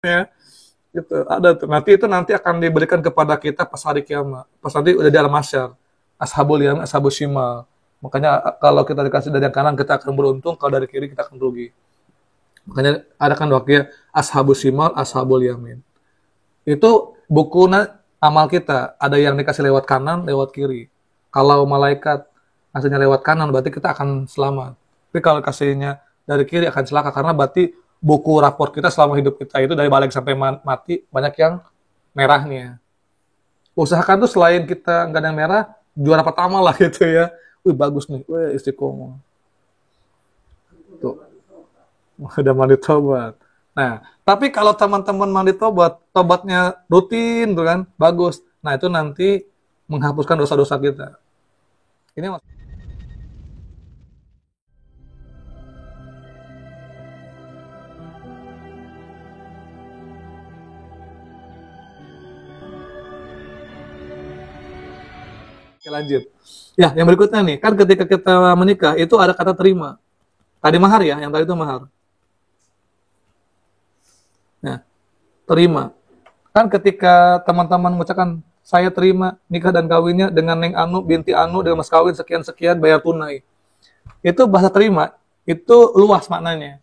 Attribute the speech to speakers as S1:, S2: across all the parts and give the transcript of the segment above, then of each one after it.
S1: ya. Gitu. Ada tuh. Nanti akan diberikan kepada kita pas hari kiamat. Pas nanti udah di alam mahsyar. Ashabul yamin, ashabul shimal. Makanya kalau kita dikasih dari yang kanan kita akan beruntung, kalau dari kiri kita akan rugi. Makanya ada kan wakil ashabul shimal, ashabul yamin. Itu buku amal kita. Ada yang dikasih lewat kanan, lewat kiri. Kalau malaikat kasihnya lewat kanan, berarti kita akan selamat. Tapi kalau kasihnya dari kiri akan celaka, karena berarti buku rapor kita selama hidup kita itu dari balik sampai mati banyak yang merahnya. Usahakan tuh selain kita nggak ada yang merah, juara pertama lah gitu ya. Wih bagus nih, wih istiqomah. Tuh, udah mandi tobat. Nah, tapi kalau teman-teman mandi tobat, tobatnya rutin tuh kan, bagus. Nah itu nanti menghapuskan dosa-dosa kita. Ini Oke, lanjut. Ya, yang berikutnya nih, kan ketika kita menikah itu ada kata terima. Tadi mahar ya, yang tadi itu mahar. Nah, terima. Kan ketika teman-teman mengucapkan saya terima nikah dan kawinnya dengan Neng Anu binti Anu dengan mas kawin sekian-sekian bayar tunai. Itu bahasa terima, itu luas maknanya.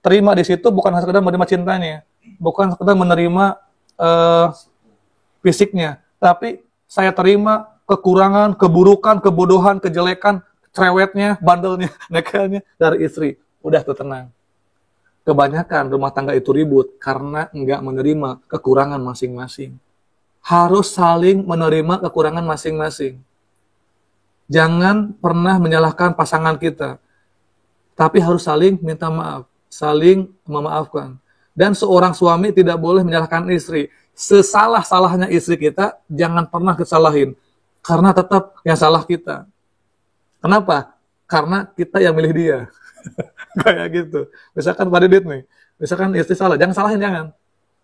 S1: Terima di situ bukan sekedar menerima cintanya, bukan sekedar menerima fisiknya, tapi saya terima kekurangan, keburukan, kebodohan, kejelekan, cerewetnya, bandelnya, nekalnya dari istri. Udah tuh tenang. Kebanyakan rumah tangga itu ribut karena nggak menerima kekurangan masing-masing. Harus saling menerima kekurangan masing-masing. Jangan pernah menyalahkan pasangan kita, tapi harus saling minta maaf, saling memaafkan. Dan seorang suami tidak boleh menyalahkan istri. Sesalah-salahnya istri kita, jangan pernah kesalahin. Karena tetap yang salah kita. Kenapa? Karena kita yang milih dia. Kayak gitu. Misalkan Pak Didit nih, misalkan istri salah, jangan salahin, jangan.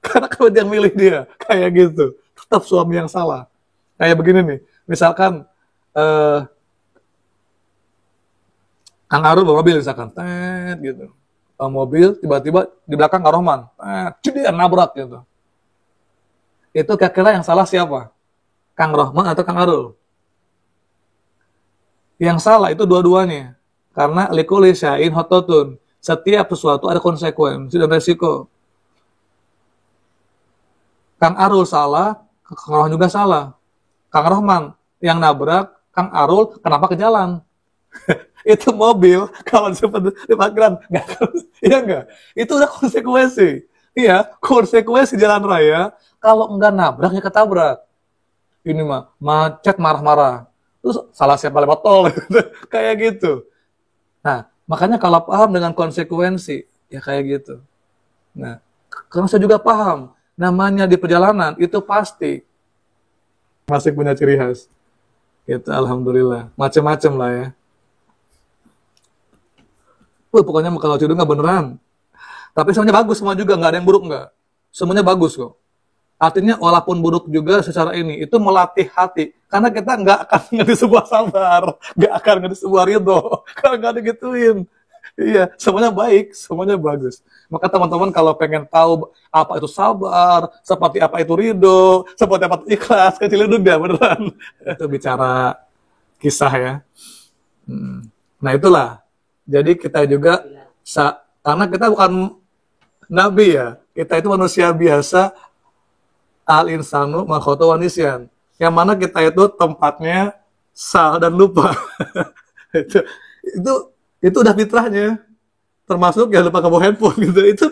S1: Karena kalau dia milih dia, kayak gitu. Tetap suami yang salah. Kayak begini nih, misalkan Kang Arul bawa mobil misalkan, gitu. Bawa mobil, tiba-tiba di belakang Kang Rohman, dia nabrak gitu. Itu kira-kira yang salah siapa? Kang Rohman atau Kang Arul? Yang salah itu dua-duanya. Karena likulli syai'in hototun. Setiap sesuatu ada konsekuensi dan resiko. Kang Arul salah, Kang Rohman juga salah. Kang Rohman yang nabrak, Kang Arul kenapa ke jalan? Itu mobil kalau di parkiran, iya enggak? Itu udah konsekuensi. Iya, konsekuensi jalan raya. Kalau enggak nabrak ya ketabrak. Ini mah macet marah-marah. Terus salah siapa lewat tol, kayak gitu. Nah, makanya kalau paham dengan konsekuensi, ya kayak gitu. Nah, karena saya juga paham, namanya di perjalanan itu pasti masih punya ciri khas. Gitu, alhamdulillah. Macam-macam lah ya. Pokoknya kalau jodoh nggak beneran. Tapi semuanya bagus semua juga, nggak ada yang buruk nggak. Semuanya bagus kok. Artinya walaupun buruk juga secara ini, itu melatih hati. Karena kita nggak akan ngerti sebuah sabar, nggak akan ngerti sebuah ridho. Kalau nggak digituin. Iya, semuanya baik, semuanya bagus. Maka teman-teman kalau pengen tahu apa itu sabar, seperti apa itu ridho, seperti apa itu ikhlas, kecilin dunia beneran. Itu bicara kisah ya. Nah itulah. Jadi kita juga, karena kita bukan nabi ya, kita itu manusia biasa, al-insanu ma khata wa nisyan. Yang mana kita itu tempatnya salah dan lupa. itu udah fitrahnya. Termasuk ya lupa bawa handphone gitu. Itu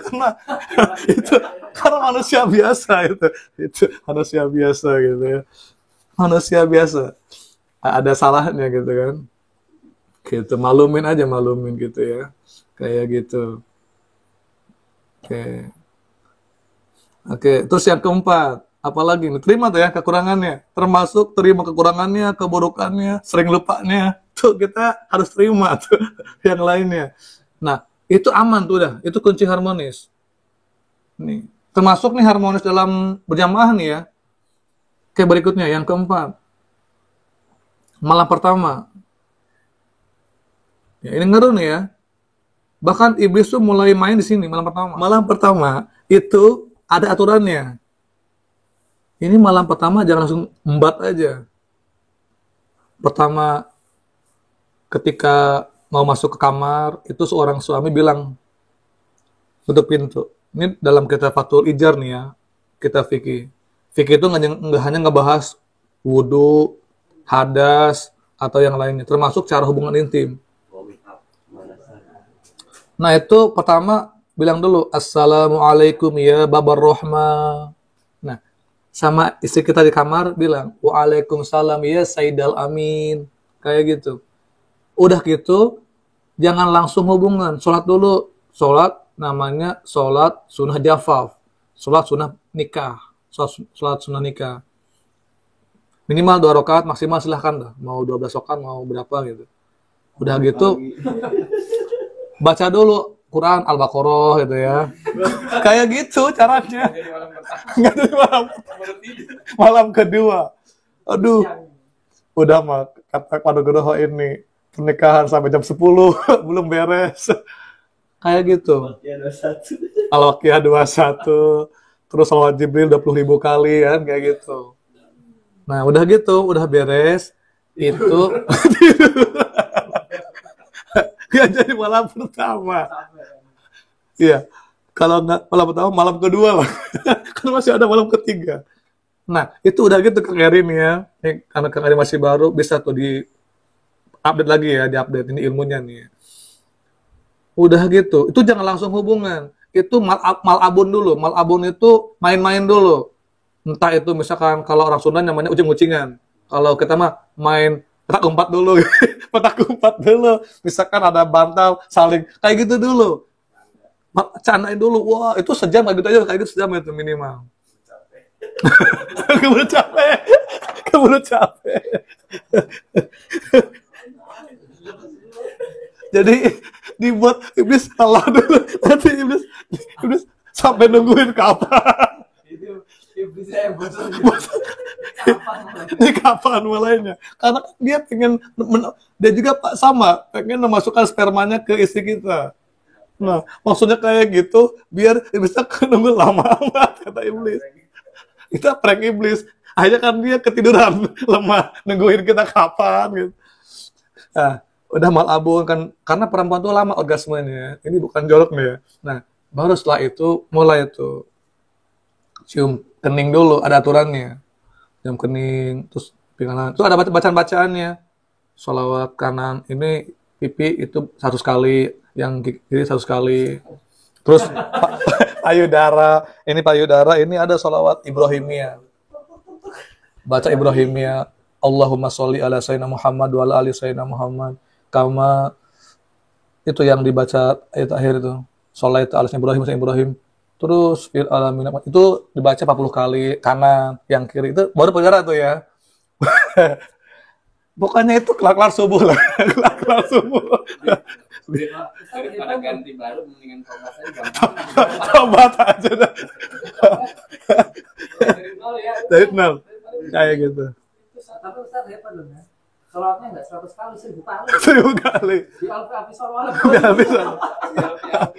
S1: karena manusia biasa itu manusia biasa gitu ya. Manusia biasa. Ada salahnya gitu kan. Gitu, malumin gitu ya. Kayak gitu. Oke, terus yang keempat, apalagi nih? Terima tuh ya kekurangannya, termasuk terima kekurangannya, keburukannya, sering lupanya, tuh kita harus terima tuh yang lainnya. Nah, itu aman tuh udah, itu kunci harmonis. Nih, termasuk nih harmonis dalam berjamaah nih ya. Oke, berikutnya yang keempat. Malam pertama. Ya, ini ngeri nih ya. Bahkan iblis tuh mulai main di sini malam pertama. Malam pertama itu ada aturannya. Ini malam pertama jangan langsung embat aja. Pertama, ketika mau masuk ke kamar, itu seorang suami bilang, tutup pintu. Ini dalam kitab Fathul Ijar nih ya, kita fikih. Fikih itu nggak hanya ngebahas wudhu, hadas, atau yang lainnya, termasuk cara hubungan intim. Nah itu pertama bilang dulu, Assalamualaikum ya babar rohmah. Nah, sama istri kita di kamar bilang, Waalaikumsalam ya Sayyidal Amin. Kayak gitu. Udah gitu, jangan langsung hubungan. Sholat dulu. Sholat namanya sholat sunnah jafaf. Sholat sunnah nikah. Sholat sunnah nikah. Minimal 2 rakaat, maksimal silahkan dah. Mau 12 rakaat, mau berapa gitu. Udah gitu, baca dulu Quran Al-Baqarah gitu ya. Kayak gitu caranya. Nggak dari malam kedua. Aduh, udah mah kata pada Nugroho ini pernikahan sampai jam 10 belum beres. Kayak gitu. Al-Waqiah 21, terus salawat Jibril 20.000 kali kan kayak gitu. Nah, udah gitu, udah beres itu nggak jadi malam pertama. Iya, kalau nggak malam pertama, malam kedua lah. Kan masih ada malam ketiga. Nah, itu udah gitu Kang Erin ya. Karena Kang Erin masih baru, bisa tuh di update lagi ya, di update ini ilmunya nih. Udah gitu, itu jangan langsung hubungan. Itu malabun dulu. Malabun itu main-main dulu. Entah itu misalkan kalau orang Sunda namanya ucing-ucingan. Kalau kita mah main petak umpet dulu. Petak umpet dulu. Misalkan ada bantal, saling. Kayak gitu dulu. Candain dulu. Wah, itu sejam kayak gitu aja. Kayak gitu sejam itu minimal. Keburu capek. Keburu capek. Jadi dibuat iblis salah dulu. Nanti iblis sampai nungguin kapan. Ini kapan mulainya? Karena dia pengen, dia juga sama pengen memasukkan spermanya ke istri kita. Nah, maksudnya kayak gitu biar bisa nunggu lama amat kata iblis. Kita prank iblis. Akhirnya kan dia ketiduran, lemah, nungguin kita kapan gitu. Nah, udah malabun kan, karena perempuan tuh lama orgasmenya. Ini bukan jorok nih ya. Nah, baru setelah itu mulai itu cium kening dulu, ada aturannya. Cium kening, terus pinggalan. Itu ada bacaan-bacaannya. Sholawat kanan, ini pipi itu 100 kali, yang kiri 100 kali. Terus payudara, ini ada sholawat Ibrahimiyah. Baca Ibrahimiyah, Allahumma sholli ala sayyidina Muhammad wa ala ali sayyidina Muhammad. Kama itu yang dibaca ayat akhir itu. Sholli ala sayyidina Ibrahim. Terus fil alamin itu dibaca 40 kali kanan, yang kiri itu baru payudara tuh ya. Pokoknya itu kelar-kelar subuh lah. Kelar-kelar subuh.
S2: Daripada ganti baru mendingan tobat aja.
S1: Tobat aja dah.
S2: Dari nol ya.
S1: Dari nol. Kayak gitu.
S2: Tapi Ustaz hebat loh ya. Sholatnya nggak 100 kali, 1000 kali.
S1: 1000 kali.
S2: Di alfi-alfi sholawat.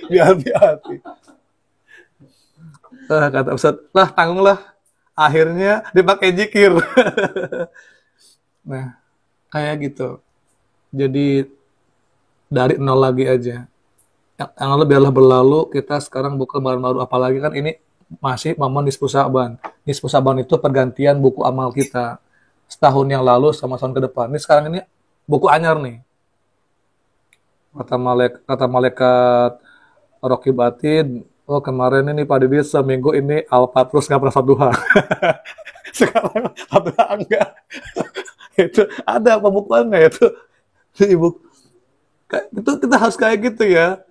S1: Biar-biar. Kata Ustaz, lah tanggunglah. Akhirnya dipakai zikir. Nah, kayak gitu. Jadi dari nol lagi aja. Yang lalu biarlah berlalu, kita sekarang buka lembaran baru. Apalagi kan ini masih momen Nisfu Sa'ban. Nisfu Sa'ban itu pergantian buku amal kita. Setahun yang lalu sama tahun ke depan. Ini sekarang ini buku anyar nih. Kata malaikat Raqib Atid, oh kemarin ini Pak Didi seminggu ini Al-Fatrus nggak pernah Fatuha. Sekarang Fatuha enggak. Itu ada pembukuannya itu. Ibu, itu kita harus kayak gitu ya.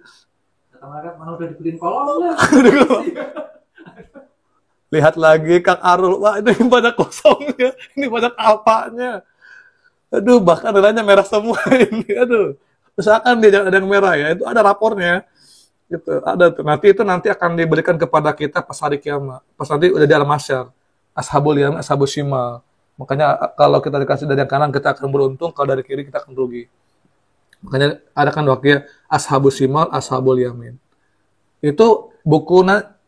S2: Kemarin mana udah dibeliin kolom lah.
S1: Lihat lagi Kang Arul, wah ini banyak kosongnya, ini banyak alpanya. Aduh, bahkan nilainya merah semua ini. Aduh, misalkan dia ada yang merah ya, itu ada rapornya. Gitu, ada tuh. Nanti akan diberikan kepada kita pas hari kiamat. Pas nanti udah di alam mahsyar. Ashabul yamin, ashabul shimal. Makanya kalau kita dikasih dari yang kanan kita akan beruntung, kalau dari kiri kita akan rugi. Makanya ada kan wakil ashabul shimal, ashabul yamin. Itu buku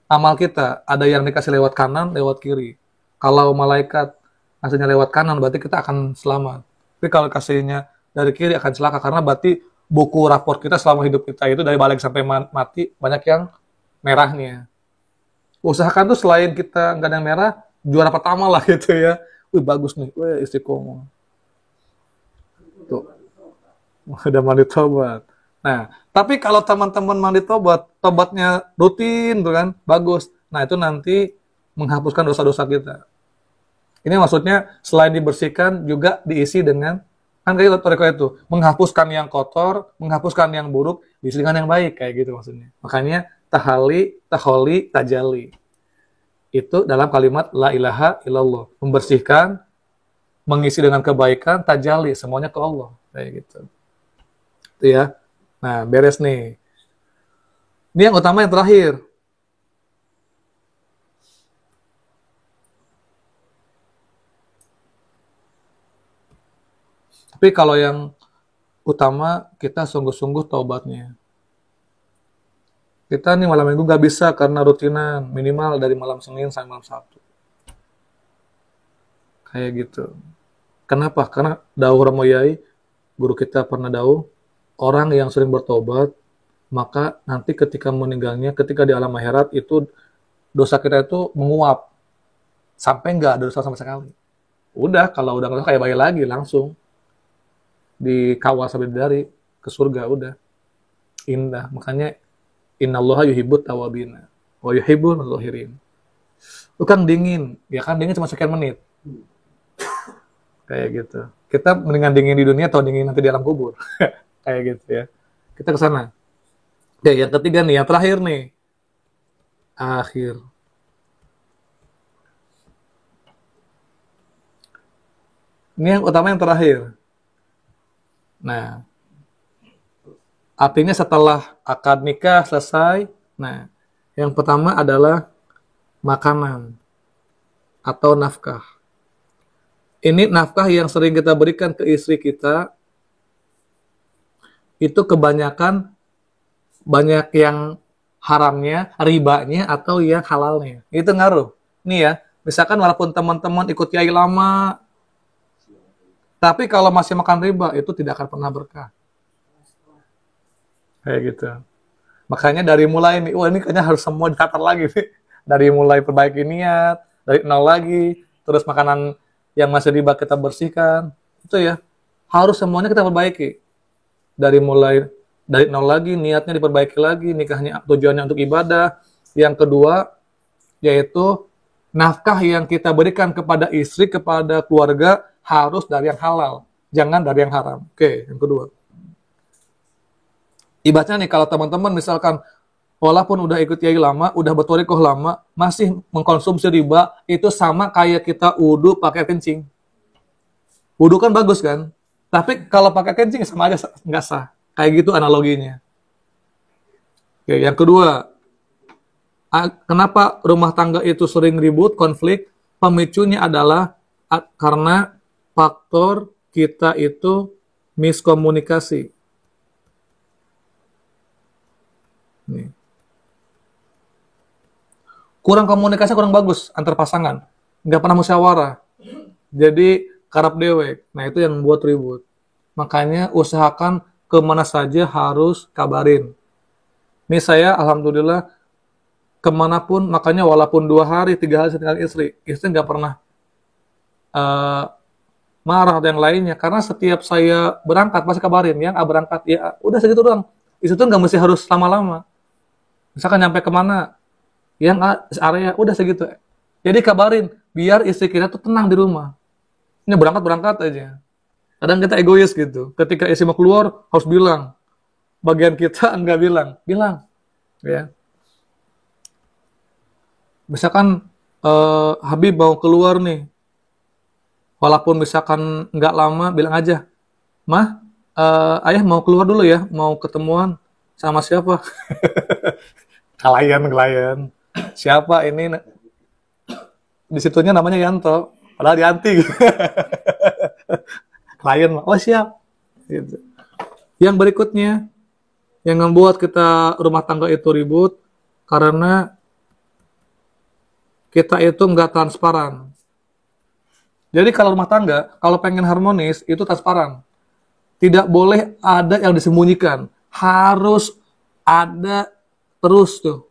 S1: amal kita. Ada yang dikasih lewat kanan, lewat kiri. Kalau malaikat kasihnya lewat kanan, berarti kita akan selamat. Tapi kalau kasihnya dari kiri akan celaka, karena berarti buku rapor kita selama hidup kita itu dari balik sampai mati, banyak yang merahnya. Usahakan tuh selain kita nggak ada yang merah, juara pertama lah gitu ya. Wih bagus nih, wih istiqomah. Tuh, udah mandi tobat. Nah, tapi kalau teman-teman mandi tobat, tobatnya rutin tuh kan, bagus. Nah, itu nanti menghapuskan dosa-dosa kita. Ini maksudnya selain dibersihkan juga diisi dengan, kan kayak toreko itu, menghapuskan yang kotor, menghapuskan yang buruk, diisi dengan yang baik, kayak gitu maksudnya. Makanya tahali, taholi, tajali. Itu dalam kalimat la ilaha illallah. Membersihkan, mengisi dengan kebaikan, tajali, semuanya ke Allah. Kayak gitu. Itu ya. Nah, beres nih. Ini yang utama yang terakhir. Tapi kalau yang utama, kita sungguh-sungguh taubatnya. Kita nih malam minggu gak bisa karena rutinan. Minimal dari malam Senin sampai malam Sabtu. Kayak gitu. Kenapa? Karena dawuh Romo Yai, guru kita pernah dawuh, orang yang sering bertobat, maka nanti ketika meninggalnya, ketika di alam akhirat itu dosa kita itu menguap. Sampai nggak ada dosa sama sekali. Udah, kalau udah nggak kayak bayi lagi, langsung dikawal sampai dari ke surga, udah. Indah. Makanya innallaha yuhibbut tawabina wa yuhibbul mutatahhirin. Itu kan dingin. Ya kan dingin cuma sekian menit. Kayak gitu. Kita mendingan dingin di dunia atau dingin nanti di alam kubur. Kayak gitu ya. Kita ke sana. Oke, yang ketiga nih, yang terakhir nih. Akhir. Ini yang utama yang terakhir. Nah, artinya setelah akad nikah selesai, nah, yang pertama adalah makanan atau nafkah. Ini nafkah yang sering kita berikan ke istri kita, itu kebanyakan banyak yang haramnya, ribanya, atau yang halalnya. Itu ngaruh. Nih ya, misalkan walaupun teman-teman ikut kiai lama, tapi kalau masih makan riba, itu tidak akan pernah berkah. Kayak gitu. Makanya dari mulai nih, wah ini kayaknya harus semua ditatar lagi nih. Dari mulai perbaiki niat, dari nol lagi, terus makanan yang masih riba kita bersihkan. Itu ya, harus semuanya kita perbaiki. Dari mulai dari nol lagi, niatnya diperbaiki lagi, nikahnya tujuannya untuk ibadah. Yang kedua, yaitu nafkah yang kita berikan kepada istri, kepada keluarga, harus dari yang halal. Jangan dari yang haram. Oke, yang kedua. Ibaratnya nih, kalau teman-teman misalkan, walaupun udah ikut kiai lama, udah bertorikoh lama, masih mengkonsumsi riba, itu sama kayak kita wudu pakai kencing. Wudu kan bagus kan? Tapi kalau pakai kencing sama aja nggak sah. Kayak gitu analoginya. Oke, yang kedua, kenapa rumah tangga itu sering ribut, konflik? Pemicunya adalah karena faktor kita itu miskomunikasi. Nih. Kurang komunikasi, kurang bagus antar pasangan. Nggak pernah musyawarah. Jadi karap dewek. Nah, itu yang membuat ribut. Makanya usahakan kemana saja harus kabarin. Ini saya, alhamdulillah, kemanapun, makanya walaupun 2 hari, 3 hari saya tinggal istri nggak pernah marah atau yang lainnya. Karena setiap saya berangkat, pasti kabarin. Yang berangkat, ya udah segitu doang. Istri tuh nggak mesti harus lama-lama. Misalkan nyampe kemana, yang area, udah segitu. Jadi kabarin, biar istri kita tuh tenang di rumah. Ini berangkat aja. Kadang kita egois gitu. Ketika istri mau keluar, harus bilang. Bagian kita enggak bilang. Ya. Misalkan Habib mau keluar nih. Walaupun misalkan enggak lama, bilang aja. Mah, ayah mau keluar dulu ya, mau ketemuan sama siapa? Klien. Siapa ini? Di situnya namanya Yanto. Padahal Yanti. Klien, oh siap. Gitu. Yang berikutnya, yang membuat kita rumah tangga itu ribut, karena kita itu nggak transparan. Jadi kalau rumah tangga, kalau pengen harmonis, itu transparan. Tidak boleh ada yang disembunyikan. Harus ada terus tuh.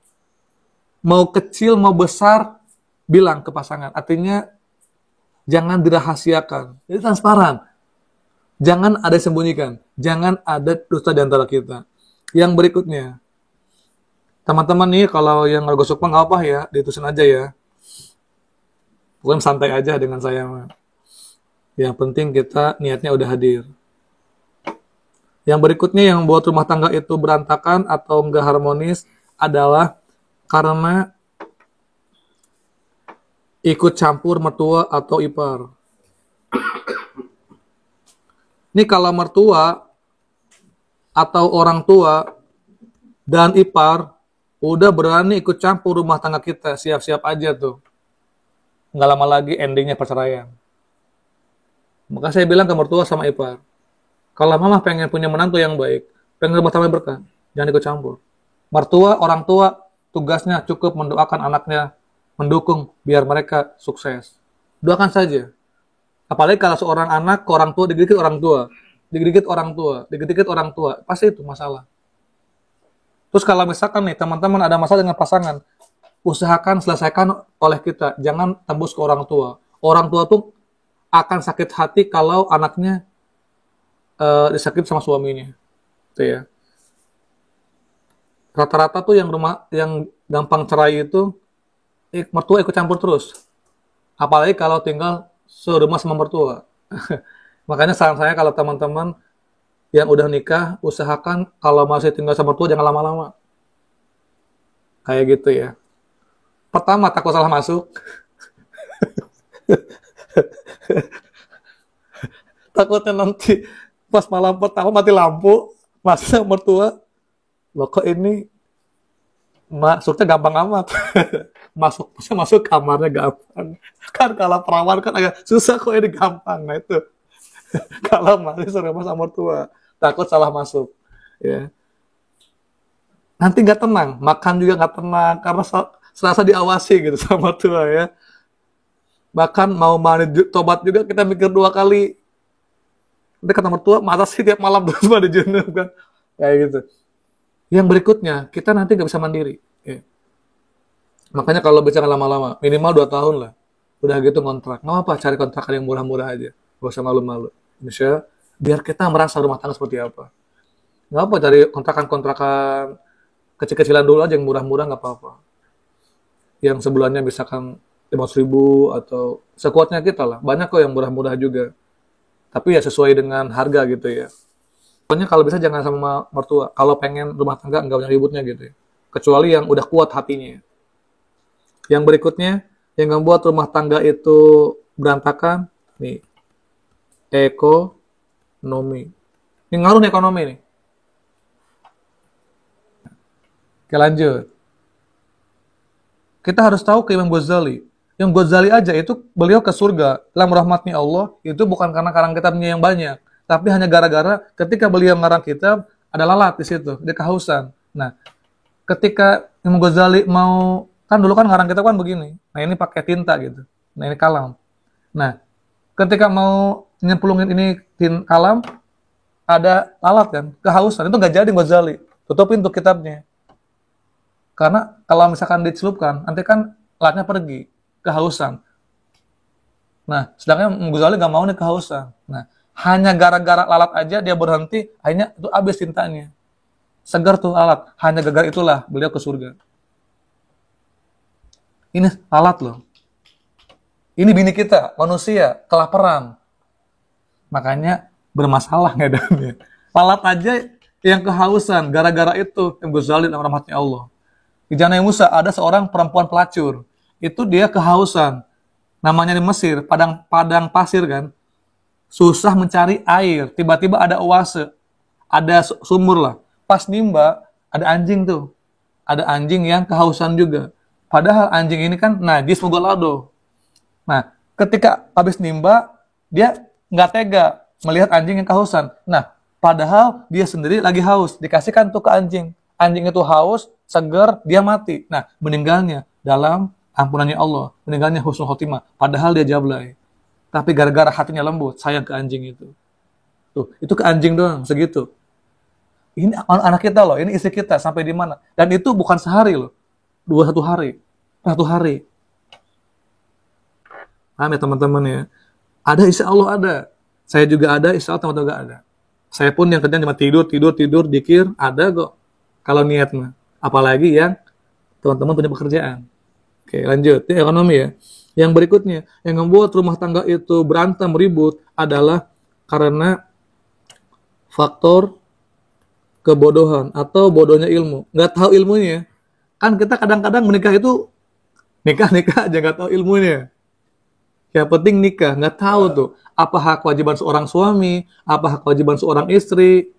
S1: Mau kecil, mau besar, bilang ke pasangan. Artinya, jangan dirahasiakan. Jadi transparan. Jangan ada yang sembunyikan. Jangan ada dusta di antara kita. Yang berikutnya, teman-teman nih, kalau yang nggak gosok nggak apa ya, ditusin aja ya. Bukan santai aja dengan saya. Yang penting kita niatnya udah hadir. Yang berikutnya yang buat rumah tangga itu berantakan atau nggak harmonis adalah karena ikut campur mertua atau ipar. Ini kalau mertua atau orang tua dan ipar udah berani ikut campur rumah tangga kita, siap-siap aja tuh. Nggak lama lagi endingnya perceraian. Maka saya bilang ke mertua sama ipar, kalau mama pengen punya menantu yang baik, pengen rumah tangga berkah, jangan ikut campur. Mertua, orang tua, tugasnya cukup mendoakan anaknya, mendukung biar mereka sukses. Doakan saja. Apalagi kalau seorang anak ke orang tua, digigit orang tua, digigit orang tua, digigit orang tua, pasti itu masalah. Terus kalau misalkan nih teman-teman ada masalah dengan pasangan, usahakan selesaikan oleh kita, jangan tembus ke orang tua. Orang tua tuh akan sakit hati kalau anaknya disakiti sama suaminya, itu ya. Rata-rata tuh yang gampang cerai itu mertua ikut campur terus, apalagi kalau tinggal serumah sama mertua. Makanya saran saya kalau teman-teman yang udah nikah, usahakan kalau masih tinggal sama mertua jangan lama-lama, kayak gitu ya. Pertama, takut salah masuk. Takutnya nanti pas malam pertama mati lampu, masuk mertua, loh kok ini masuknya gampang amat. masuk kamarnya gampang. Kan kalau perawan kan agak susah, kok ini gampang. Nah itu. Kalau masih serumah sama mertua, takut salah masuk. Ya. Nanti nggak tenang, makan juga nggak tenang, karena serasa diawasi gitu sama tua ya. Bahkan mau mandi tobat juga kita mikir 2 kali. Nanti kata mertua, masa sih tiap malam terus mandi junub kan? Kayak gitu. Yang berikutnya, kita nanti nggak bisa mandiri. Ya. Makanya kalau bicara lama-lama, minimal 2 tahun lah. Udah gitu kontrak. Nggak apa, cari kontrakan yang murah-murah aja. Gak usah malu-malu. Misalnya, biar kita merasa rumah tangga seperti apa. Nggak apa, cari kontrakan-kontrakan kecil-kecilan dulu aja yang murah-murah, nggak apa-apa. Yang sebulannya misalkan 500.000 atau sekuatnya kita lah. Banyak kok yang murah-murah juga. Tapi ya sesuai dengan harga gitu ya. Pokoknya kalau bisa jangan sama mertua. Kalau pengen rumah tangga nggak banyak ributnya gitu ya. Kecuali yang udah kuat hatinya. Yang berikutnya, yang membuat rumah tangga itu berantakan, nih, ekonomi. Ini ngaruh nih ekonomi nih. Oke lanjut. Kita harus tahu ke Imam Ghazali. Imam Ghazali aja itu beliau ke surga dalam rahmatnya Allah itu bukan karena karang kitabnya yang banyak, tapi hanya gara-gara ketika beliau ngarang kitab ada lalat di situ, dia kehausan. Nah, ketika Imam Ghazali mau kan dulu kan ngarang kitab kan begini. Nah, ini pakai tinta gitu. Nah, ini kalam. Nah, ketika mau nyemplungin ini kalam ada lalat kan, kehausan. Itu nggak jadi Ghazali. Tutupin tuh kitabnya. Karena kalau misalkan dicelupkan, nanti kan lalatnya pergi, kehausan. Nah, sedangkan Ghazali nggak mau nih kehausan. Nah, hanya gara-gara lalat aja dia berhenti, akhirnya itu habis tintanya. Segar tuh lalat. Hanya gara-gara itulah beliau ke surga. Ini lalat loh. Ini bini kita, manusia, kelaparan. Makanya bermasalah ngedannya. Lalat aja yang kehausan, gara-gara itu yang Ghazali dalam rahmatnya Allah. Di Janai Musa ada seorang perempuan pelacur. Itu dia kehausan. Namanya di Mesir, padang pasir kan. Susah mencari air. Tiba-tiba ada oase. Ada sumur lah. Pas nimba, ada anjing tuh. Ada anjing yang kehausan juga. Padahal anjing ini kan najis mughalladho. Nah, ketika habis nimba, dia nggak tega melihat anjing yang kehausan. Nah, padahal dia sendiri lagi haus. Dikasihkan tuh ke anjing. Anjing itu haus, seger, dia mati. Nah, meninggalnya dalam ampunannya Allah, meninggalnya husnul khotimah, padahal dia jablay. Tapi gara-gara hatinya lembut, sayang ke anjing itu. Tuh, itu ke anjing doang, segitu. Ini anak kita loh, ini istri kita, sampai di mana. Dan itu bukan sehari loh, 1 hari. 1 hari. Paham ya teman-teman ya? Ada, insya Allah ada. Saya juga ada, insya Allah teman-teman juga ada. Saya pun yang kerjaan cuma tidur, dikir, ada kok. Kalau niat mah. Apalagi yang teman-teman punya pekerjaan. Oke, lanjut. Ini ekonomi ya. Yang berikutnya, yang membuat rumah tangga itu berantem, ribut adalah karena faktor kebodohan atau bodohnya ilmu. Nggak tahu ilmunya. Kan kita kadang-kadang menikah itu nikah aja nggak tahu ilmunya. Yang penting nikah, nggak tahu tuh apa hak kewajiban seorang suami, apa hak kewajiban seorang istri.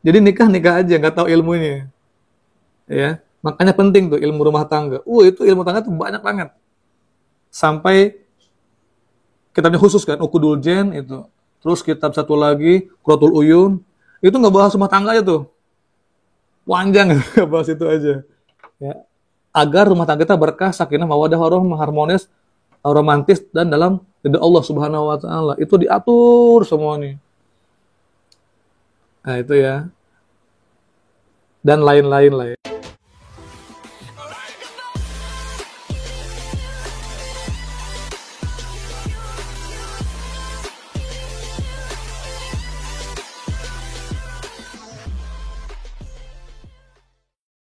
S1: Jadi nikah aja nggak tahu ilmunya. Ya, makanya penting tuh ilmu rumah tangga. Itu ilmu tangga tuh banyak banget. Sampai kitabnya khusus kan, Ukudul Jen itu. Terus kitab satu lagi, Quratul Uyun. Itu nggak bahas rumah tangga aja tuh. Panjang nggak bahas itu aja. Ya. Agar rumah tangga kita berkah, sakinah, mawaddah, warahmah, harmonis, romantis, dan dalam ridha Allah Subhanahu wa Ta'ala. Itu diatur semua nih. Nah, itu ya. Dan lain-lain lah ya.